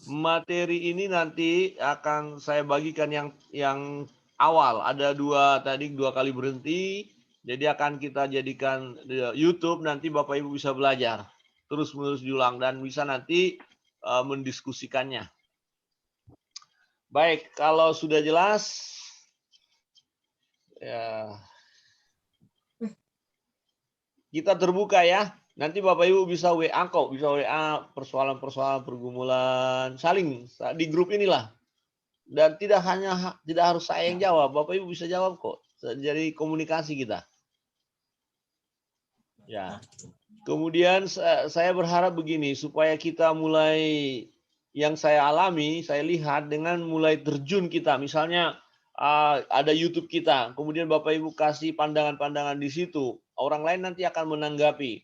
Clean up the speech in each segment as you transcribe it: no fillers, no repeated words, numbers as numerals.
Materi ini nanti akan saya bagikan yang awal. Ada dua kali berhenti. Jadi akan kita jadikan YouTube, nanti Bapak Ibu bisa belajar terus-menerus diulang dan bisa nanti mendiskusikannya. Baik, kalau sudah jelas, ya, kita terbuka ya. Nanti Bapak Ibu bisa WA kok, bisa WA persoalan-persoalan pergumulan, saling di grup inilah. Dan tidak harus saya yang jawab, Bapak Ibu bisa jawab kok. Jadi komunikasi kita. Ya. Kemudian saya berharap begini, supaya kita mulai yang saya alami, saya lihat dengan mulai terjun kita. Misalnya ada YouTube kita, kemudian Bapak Ibu kasih pandangan-pandangan di situ. Orang lain nanti akan menanggapi.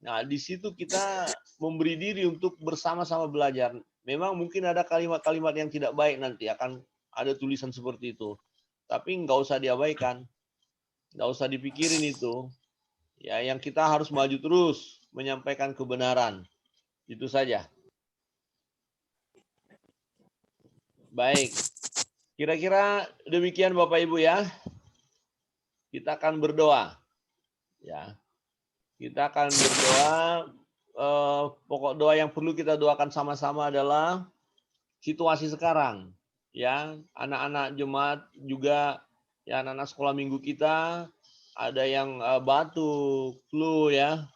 Nah, di situ kita memberi diri untuk bersama-sama belajar. Memang mungkin ada kalimat-kalimat yang tidak baik nanti, akan ada tulisan seperti itu. Tapi nggak usah diabaikan. Nggak usah dipikirin itu. Ya, yang kita harus maju terus menyampaikan kebenaran. Itu saja. Baik. Kira-kira demikian Bapak Ibu ya. Kita akan berdoa. Ya. Kita akan berdoa. Pokok doa yang perlu kita doakan sama-sama adalah situasi sekarang. Ya, anak-anak jemaat juga, ya, anak-anak sekolah minggu kita ada yang batuk, flu ya.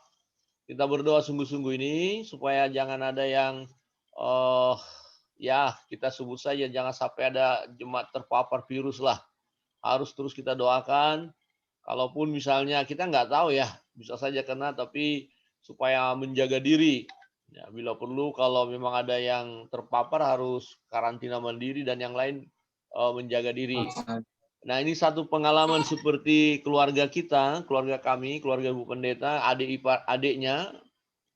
Kita berdoa sungguh-sungguh ini supaya jangan ada yang ya, kita sebut saja jangan sampai ada jemaat terpapar virus lah. Harus terus kita doakan. Kalaupun misalnya kita nggak tahu ya, bisa saja kena, tapi supaya menjaga diri. Ya, bila perlu kalau memang ada yang terpapar harus karantina mandiri dan yang lain menjaga diri. Nah, ini satu pengalaman seperti keluarga kita, keluarga kami, keluarga Bu Pendeta, adiknya.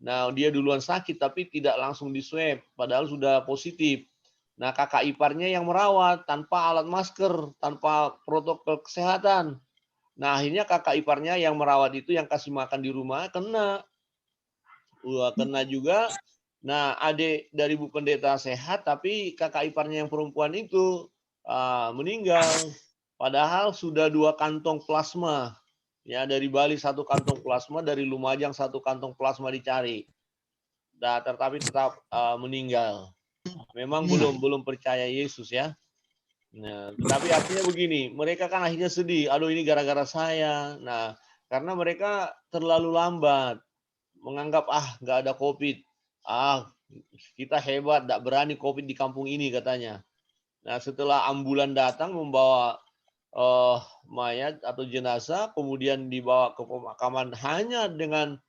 Nah, dia duluan sakit tapi tidak langsung di swab, padahal sudah positif. Nah, kakak iparnya yang merawat tanpa alat masker, tanpa protokol kesehatan. Nah, akhirnya kakak iparnya yang merawat itu, yang kasih makan di rumah, kena juga. Nah, adik dari Bu Pendeta sehat, tapi kakak iparnya yang perempuan itu meninggal. Padahal sudah 2 kantong plasma. Ya, dari Bali 1 kantong plasma, dari Lumajang 1 kantong plasma dicari. Nah, tetapi tetap meninggal. Memang belum percaya Yesus ya. Nah, tapi artinya begini, mereka kan akhirnya sedih. Aduh, ini gara-gara saya. Nah, karena mereka terlalu lambat menganggap nggak ada COVID. Kita hebat, nggak berani COVID di kampung ini katanya. Nah, setelah ambulan datang membawa mayat atau jenazah, kemudian dibawa ke pemakaman hanya dengan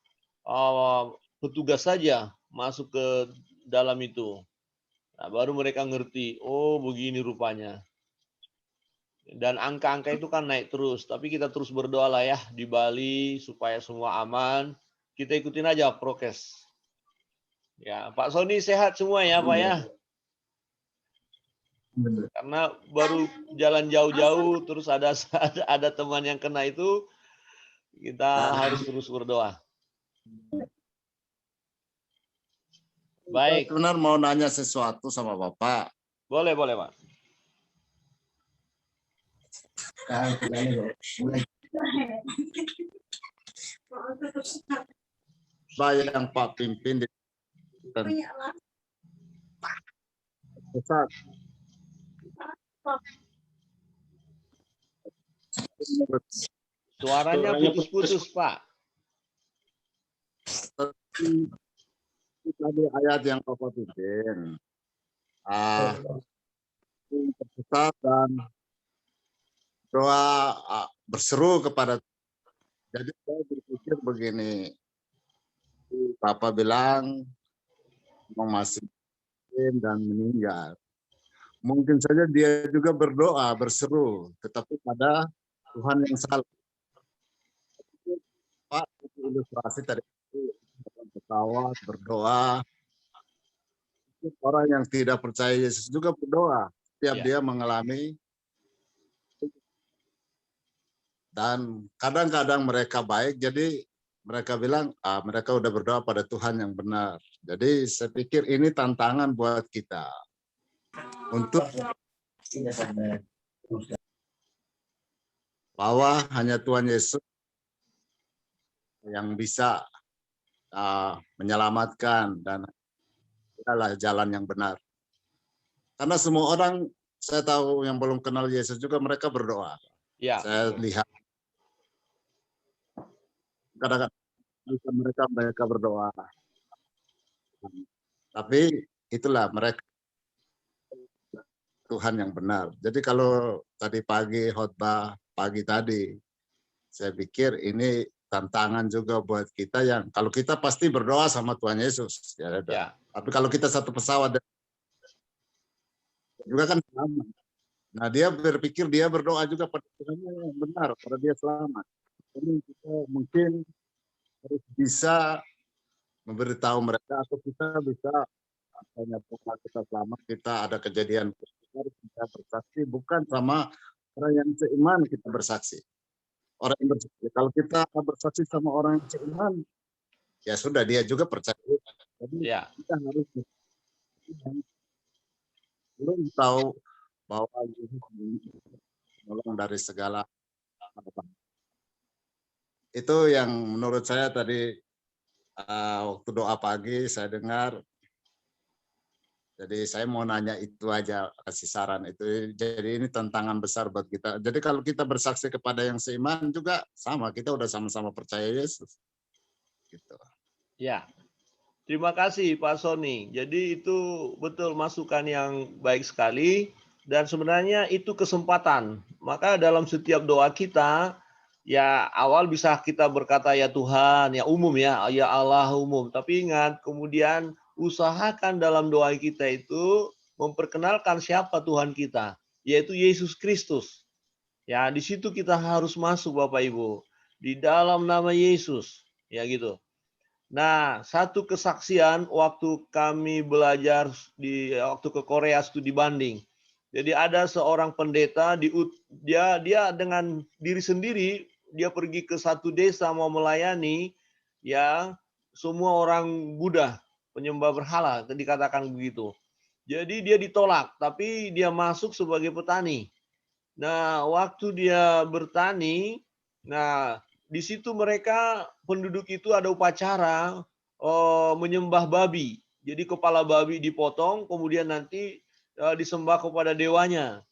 petugas saja masuk ke dalam itu. Nah, baru mereka ngerti, oh begini rupanya. Dan angka-angka itu kan naik terus, tapi kita terus berdoa lah ya di Bali supaya semua aman. Kita ikutin aja prokes. Ya, Pak Sony sehat semua ya, Pak ya. Karena baru jalan jauh-jauh terus ada teman yang kena itu, kita harus terus berdoa. Baik. Benar mau nanya sesuatu sama Bapak. Boleh, Pak. Saya yang Pak pimpin di pusat. Suaranya putus-putus, Pak. Tadi ayat yang Bapak pimpin. Pusat dan doa berseru kepada. Jadi saya berpikir begini. Bapak bilang masih dan meninggal. Mungkin saja dia juga berdoa, berseru, tetapi pada Tuhan yang salah. Pak, ilustrasi tadi ketawa, berdoa. Orang yang tidak percaya Yesus juga berdoa setiap dia mengalami, dan kadang-kadang mereka baik. Jadi mereka bilang, mereka udah berdoa pada Tuhan yang benar. Jadi saya pikir ini tantangan buat kita untuk bahwa hanya Tuhan Yesus yang bisa menyelamatkan dan adalah jalan yang benar. Karena semua orang saya tahu yang belum kenal Yesus juga mereka berdoa. Ya, Saya betul. lihat kadang-kadang mereka berdoa. Tapi itulah mereka Tuhan yang benar. Jadi kalau tadi pagi khotbah pagi tadi, saya pikir ini tantangan juga buat kita yang kalau kita pasti berdoa sama Tuhan Yesus. Ya, Ya, tapi kalau kita satu pesawat juga kan sama. Nah, dia berpikir dia berdoa juga pada Tuhan yang benar, pada dia selamat. Jadi kita mungkin harus bisa memberitahu mereka atau kita bisa hanya kita selamat, kita ada kejadian kita bersaksi bukan sama orang yang seiman kita bersaksi. Orang yang bersaksi. Kalau kita bersaksi sama orang yang seiman, ya sudah dia juga percaya. Jadi ya, kita harus belum tahu bahwa Yesus menolong dari segala apa. Itu yang menurut saya tadi waktu doa pagi saya dengar. Jadi saya mau nanya itu aja, kasih saran itu. Jadi ini tantangan besar buat kita. Jadi kalau kita bersaksi kepada yang seiman juga sama, kita udah sama-sama percaya Yesus. Gitu. ya. Terima kasih Pak Sony. Jadi itu betul masukan yang baik sekali dan sebenarnya itu kesempatan. Maka dalam setiap doa kita ya awal bisa kita berkata ya Tuhan, ya umum ya Allah umum. Tapi ingat kemudian usahakan dalam doa kita itu memperkenalkan siapa Tuhan kita, yaitu Yesus Kristus. Ya, di situ kita harus masuk Bapak Ibu. Di dalam nama Yesus, ya gitu. Nah, satu kesaksian waktu kami belajar waktu ke Korea studi banding. Jadi ada seorang pendeta dia dengan diri sendiri dia pergi ke satu desa mau melayani ya semua orang Buddha, penyembah berhala, dikatakan begitu. Jadi dia ditolak, tapi dia masuk sebagai petani. Nah, waktu dia bertani, nah di situ mereka penduduk itu ada upacara menyembah babi. Jadi kepala babi dipotong, kemudian nanti disembah kepada dewanya.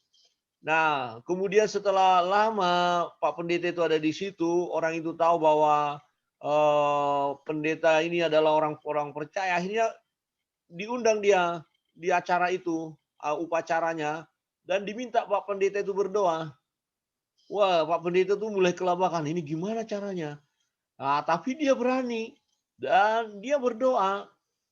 Nah, kemudian setelah lama Pak Pendeta itu ada di situ, orang itu tahu bahwa pendeta ini adalah orang-orang percaya. Akhirnya diundang dia di acara itu, upacaranya, dan diminta Pak Pendeta itu berdoa. Wah, Pak Pendeta tuh mulai kelabakan. Ini gimana caranya? Nah, tapi dia berani dan dia berdoa.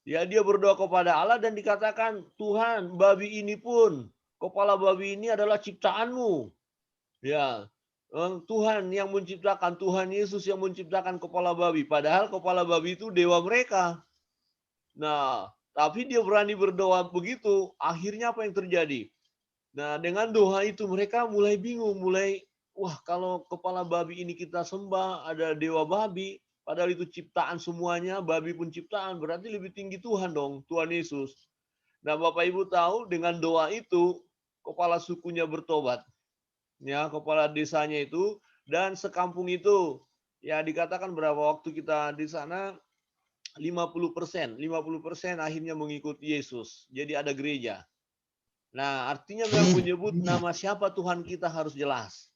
Ya, dia berdoa kepada Allah dan dikatakan, Tuhan, babi ini pun, kepala babi ini adalah ciptaanmu. Ya, Tuhan yang menciptakan, Tuhan Yesus yang menciptakan kepala babi. Padahal kepala babi itu dewa mereka. Nah, tapi dia berani berdoa begitu. Akhirnya apa yang terjadi? Nah, dengan doa itu mereka mulai bingung, wah kalau kepala babi ini kita sembah, ada dewa babi, padahal itu ciptaan semuanya, babi pun ciptaan, berarti lebih tinggi Tuhan dong, Tuhan Yesus. Nah, Bapak Ibu tahu dengan doa itu, kepala sukunya bertobat. Ya, kepala desanya itu, dan sekampung itu, ya dikatakan berapa waktu kita di sana, 50% akhirnya mengikuti Yesus. Jadi ada gereja. Nah, artinya memang menyebut nama siapa Tuhan kita harus jelas.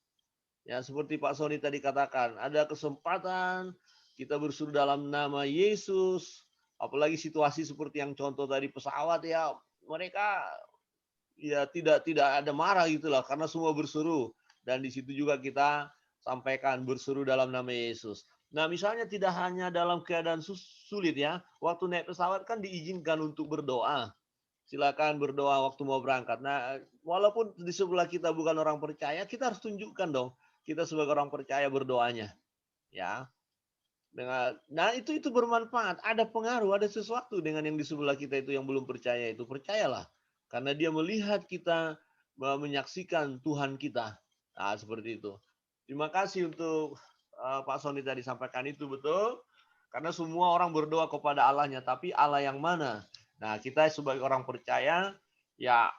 Ya, seperti Pak Sony tadi katakan, ada kesempatan kita berseru dalam nama Yesus, apalagi situasi seperti yang contoh tadi pesawat ya, mereka ya tidak ada marah gitulah karena semua berseru dan di situ juga kita sampaikan berseru dalam nama Yesus. Nah, misalnya tidak hanya dalam keadaan sulit ya, waktu naik pesawat kan diizinkan untuk berdoa. Silakan berdoa waktu mau berangkat. Nah, walaupun di sebelah kita bukan orang percaya, kita harus tunjukkan dong kita sebagai orang percaya berdoanya, ya. Nah itu bermanfaat. Ada pengaruh, ada sesuatu dengan yang di sebelah kita itu yang belum percaya itu. Percayalah, karena dia melihat kita menyaksikan Tuhan kita. Nah, seperti itu. Terima kasih untuk Pak Sony tadi sampaikan itu betul. Karena semua orang berdoa kepada Allahnya, tapi Allah yang mana? Nah, kita sebagai orang percaya, ya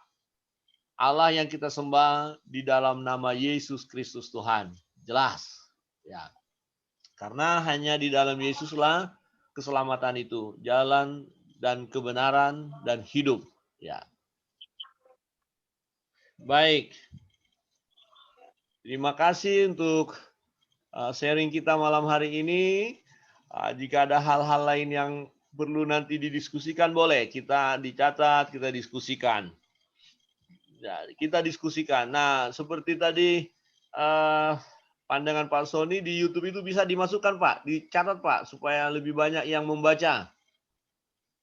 Allah yang kita sembah di dalam nama Yesus Kristus Tuhan. Jelas. Ya. Karena hanya di dalam Yesuslah keselamatan itu, jalan dan kebenaran dan hidup. Ya. Baik. Terima kasih untuk sharing kita malam hari ini. Jika ada hal-hal lain yang perlu nanti didiskusikan, boleh kita dicatat, kita diskusikan. Ya, kita diskusikan. Nah, seperti tadi pandangan Pak Sony di YouTube itu bisa dimasukkan, Pak, dicatat, Pak, supaya lebih banyak yang membaca.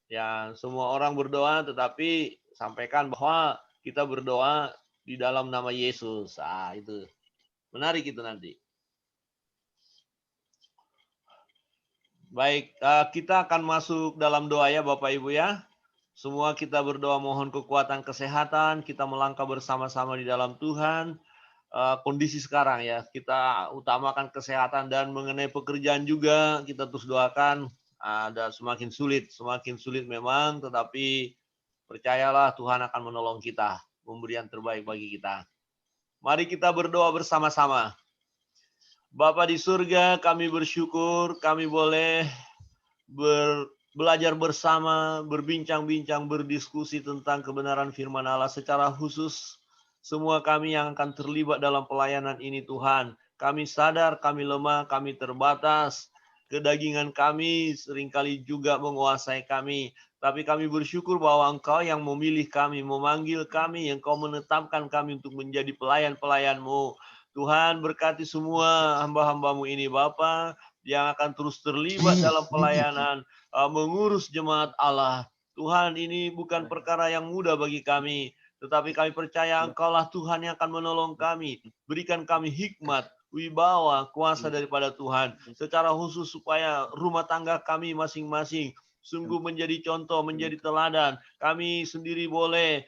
Ya, semua orang berdoa, tetapi sampaikan bahwa kita berdoa di dalam nama Yesus. Itu menarik itu nanti. Baik, kita akan masuk dalam doa ya Bapak Ibu ya. Semua kita berdoa mohon kekuatan kesehatan, kita melangkah bersama-sama di dalam Tuhan. Kondisi sekarang ya, kita utamakan kesehatan dan mengenai pekerjaan juga kita terus doakan. Ada semakin sulit memang, tetapi percayalah Tuhan akan menolong kita, memberi yang terbaik bagi kita. Mari kita berdoa bersama-sama. Bapa di surga, kami bersyukur kami boleh belajar bersama, berbincang-bincang, berdiskusi tentang kebenaran firman Allah secara khusus. Semua kami yang akan terlibat dalam pelayanan ini Tuhan. Kami sadar kami lemah, kami terbatas. Kedagingan kami seringkali juga menguasai kami. Tapi kami bersyukur bahwa Engkau yang memilih kami, memanggil kami, Engkau menetapkan kami untuk menjadi pelayan-pelayan-Mu. Tuhan berkati semua hamba-hamba-Mu ini Bapa yang akan terus terlibat dalam pelayanan, mengurus jemaat Allah. Tuhan, ini bukan perkara yang mudah bagi kami, tetapi kami percaya Engkaulah Tuhan yang akan menolong kami. Berikan kami hikmat, wibawa, kuasa daripada Tuhan. Secara khusus supaya rumah tangga kami masing-masing sungguh menjadi contoh, menjadi teladan. Kami sendiri boleh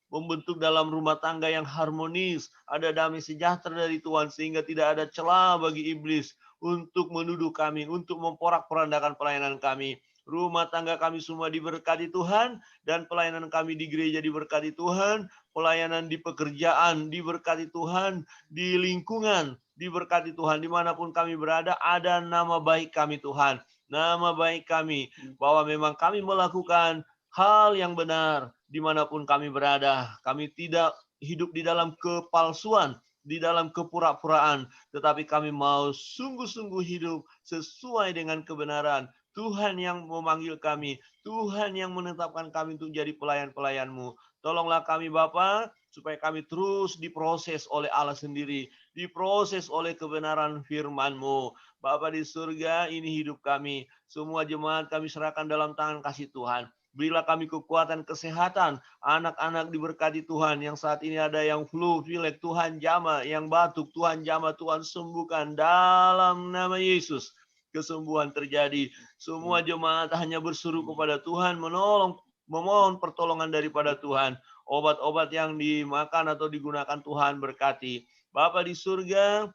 membentuk dalam rumah tangga yang harmonis, ada damai sejahtera dari Tuhan, sehingga tidak ada celah bagi iblis untuk menuduh kami, untuk memporak-porandakan pelayanan kami. Rumah tangga kami semua diberkati Tuhan, dan pelayanan kami di gereja diberkati Tuhan, pelayanan di pekerjaan diberkati Tuhan, di lingkungan diberkati Tuhan, dimanapun kami berada, ada nama baik kami Tuhan, nama baik kami, bahwa memang kami melakukan hal yang benar dimanapun kami berada. Kami tidak hidup di dalam kepalsuan, di dalam kepura-puraan, tetapi kami mau sungguh-sungguh hidup sesuai dengan kebenaran. Tuhan yang memanggil kami, Tuhan yang menetapkan kami untuk jadi pelayan-pelayan-Mu. Tolonglah kami Bapa, supaya kami terus diproses oleh Allah sendiri, diproses oleh kebenaran firman-Mu. Bapa di surga, ini hidup kami. Semua jemaat kami serahkan dalam tangan kasih Tuhan. Berilah kami kekuatan kesehatan. Anak-anak diberkati Tuhan. Yang saat ini ada yang flu, pilek, Tuhan jamah. Yang batuk, Tuhan jamah. Tuhan sembuhkan dalam nama Yesus. Kesembuhan terjadi. Semua jemaat hanya berseru kepada Tuhan, memohon pertolongan daripada Tuhan. Obat-obat yang dimakan atau digunakan Tuhan berkati. Bapa di surga,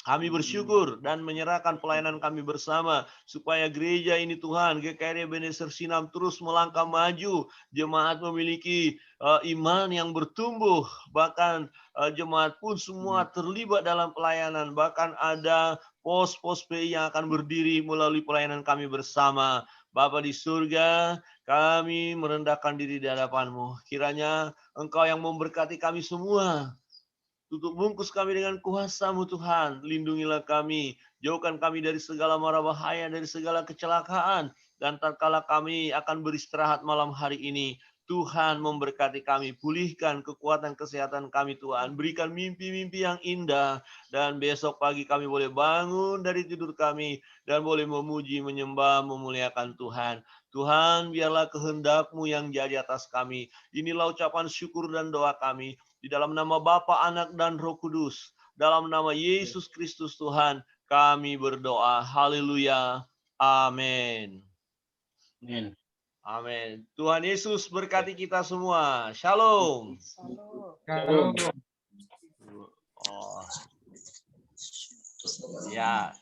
kami bersyukur dan menyerahkan pelayanan kami bersama, supaya gereja ini Tuhan, GKRI Ebenezer Sinam terus melangkah maju. Jemaat memiliki iman yang bertumbuh, bahkan jemaat pun semua terlibat dalam pelayanan. Bahkan ada pos-pos PI yang akan berdiri melalui pelayanan kami bersama. Bapa di surga, kami merendahkan diri di hadapan-Mu. Kiranya Engkau yang memberkati kami semua. Tutup bungkus kami dengan kuasa-Mu Tuhan. Lindungilah kami. Jauhkan kami dari segala mara bahaya, dari segala kecelakaan. Dan tatkala kami akan beristirahat malam hari ini, Tuhan memberkati kami. Pulihkan kekuatan kesehatan kami Tuhan. Berikan mimpi-mimpi yang indah. Dan besok pagi kami boleh bangun dari tidur kami. Dan boleh memuji, menyembah, memuliakan Tuhan. Tuhan, biarlah kehendak-Mu yang jadi atas kami. Inilah ucapan syukur dan doa kami. Di dalam nama Bapa, Anak, dan Roh Kudus. Dalam nama Yesus Kristus Tuhan, kami berdoa. Haleluya. Amin. Amin. Amin. Tuhan Yesus berkati kita semua. Shalom. Shalom. Oh. Ya.